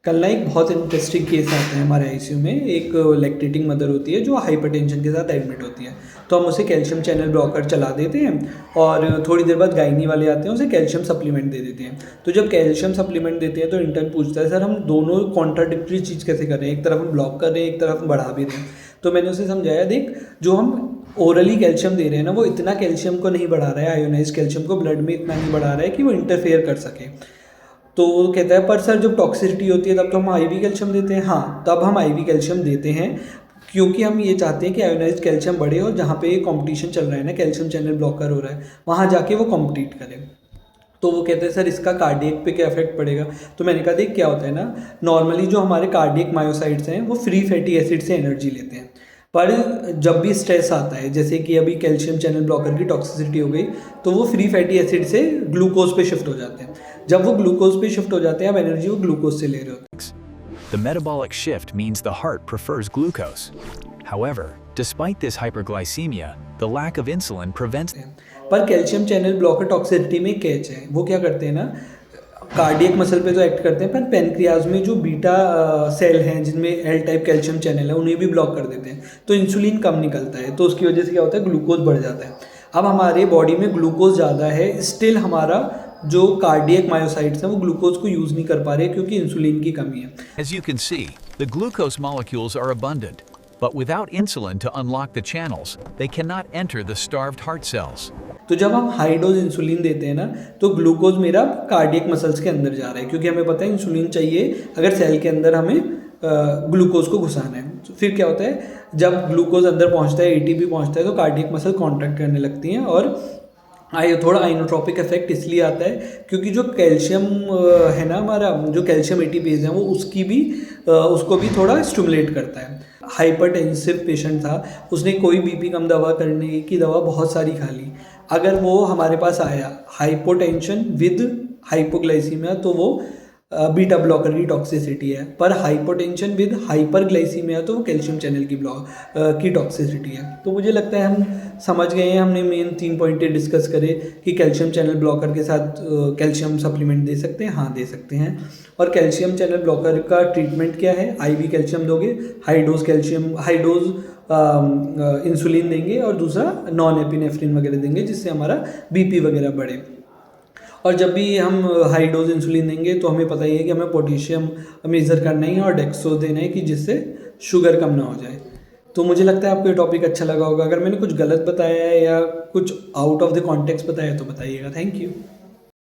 कल ना एक बहुत इंटरेस्टिंग केस आता है हमारे आईसीयू में। एक लैक्टेटिंग मदर होती है जो हाइपरटेंशन के साथ एडमिट होती है। तो हम उसे कैल्शियम चैनल ब्लॉकर चला देते हैं और थोड़ी देर बाद गायनी वाले आते हैं, उसे कैल्शियम सप्लीमेंट दे देते हैं। तो जब कैल्शियम सप्लीमेंट देते हैं तो इंटर्न पूछता है, सर हम दोनों कॉन्ट्राडिक्टरी चीज़ कैसे कर रहे हैं, एक तरफ हम ब्लॉक कर रहे हैं, एक तरफ हम बढ़ा भी रहे हैं। तो मैंने उसे समझाया, देख जो हम ओरली कैल्शियम दे रहे हैं ना, वो इतना कैल्शियम को नहीं बढ़ा रहा है, आयोनाइज कैल्शियम को ब्लड में इतना नहीं बढ़ा रहा है कि वो इंटरफेयर कर सके। तो वो कहता है, पर सर जब टॉक्सिसिटी होती है तब तो हम आईवी कैल्शियम देते हैं। हाँ, तब हम आईवी कैल्शियम देते हैं क्योंकि हम ये चाहते हैं कि आयोनाइज्ड कैल्शियम बढ़े और जहाँ पे कंपटीशन चल रहा है ना, कैल्शियम चैनल ब्लॉकर हो रहा है, वहाँ जाके वो कॉम्पीट करे। तो वो कहते हैं सर इसका कार्डियक पे क्या इफेक्ट पड़ेगा। तो मैंने कहा देख क्या होता है ना, नॉर्मली जो हमारे कार्डियक मायोसाइट्स हैं वो फ्री फैटी एसिड से एनर्जी लेते हैं। पर जब भी स्ट्रेस आता है, जैसे कि अभी कैल्शियम चैनल ब्लॉकर की टॉक्सिसिटी हो गई, तो वो फ्री फैटी एसिड से ग्लूकोज पे शिफ्ट हो जाते हैं। जब वो ग्लूकोज पे शिफ्ट हो जाते हैं, अब एनर्जी वो ग्लूकोज से ले रहे होते हैं। The metabolic shift means the heart prefers glucose. However, despite this hyperglycemia, the lack of insulin prevents. पर कैल्शियम चैनल ब्लॉकर टॉक्सिसिटी में कैच है, वो क्या करते हैं ना, कार्डियक मसल पे तो एक्ट करते हैं, पर पेनक्रियाज में जो बीटा सेल हैं जिनमें एल टाइप कैल्शियम चैनल है, उन्हें भी ब्लॉक कर देते हैं। तो इंसुलिन कम निकलता है, तो उसकी वजह से क्या होता है, ग्लूकोज बढ़ जाता है। अब हमारे बॉडी में ग्लूकोज ज़्यादा है, स्टिल हमारा जो कार्डियक मायोसाइट्स हैं वो ग्लूकोज को यूज़ नहीं कर पा रहे क्योंकि इंसुलिन की कमी है। As you can see, the glucose molecules are abundant, but without insulin to unlock the channels, they cannot enter the starved heart cells. तो जब हम हाई डोज इंसुलिन देते हैं ना, तो ग्लूकोज मेरा कार्डियक मसल्स के अंदर जा रहा है, क्योंकि हमें पता है इंसुलिन चाहिए अगर सेल के अंदर हमें ग्लूकोज को घुसाना है। तो फिर क्या होता है, जब ग्लूकोज अंदर पहुंचता है, एटीपी पहुंचता है, तो कार्डियक मसल कॉन्ट्रैक्ट करने लगती हैं और थोड़ा आइनोट्रोपिक इफेक्ट इसलिए आता है क्योंकि जो कैल्शियम है ना, हमारा जो कैल्शियम एटीपीज है वो उसको भी थोड़ा स्टिमुलेट करता है। हाइपरटेंसिव पेशेंट था, उसने कोई बीपी कम दवा करने की दवा बहुत सारी खा ली। अगर वो हमारे पास आया हाइपोटेंशन विद हाइपोग्लाइसीमिया, तो वो बीटा ब्लॉकर की टॉक्सिसिटी है। पर हाइपोटेंशन विद हाइपरग्लाइसीमिया तो वो कैल्शियम चैनल की टॉक्सिसिटी है। तो मुझे लगता है हम समझ गए हैं, हमने मेन 3 पॉइंट डिस्कस करे कि कैल्शियम चैनल ब्लॉकर के साथ कैल्शियम सप्लीमेंट दे सकते हैं। हाँ, दे सकते हैं। और कैल्शियम चैनल ब्लॉकर का ट्रीटमेंट क्या है, आईवी कैल्शियम दोगे, हाई डोज इंसुलिन देंगे, और दूसरा नॉन एपिनेफ्रिन वगैरह देंगे जिससे हमारा बीपी वगैरह बढ़े। और जब भी हम हाई डोज इंसुलिन देंगे तो हमें पता ही है कि हमें पोटेशियम मेज़र करना ही है और डेक्सोज देना है कि जिससे शुगर कम ना हो जाए। तो मुझे लगता है आपको ये टॉपिक अच्छा लगा होगा। अगर मैंने कुछ गलत बताया है या कुछ आउट ऑफ द कॉन्टेक्स्ट बताया तो बताइएगा। Thank you.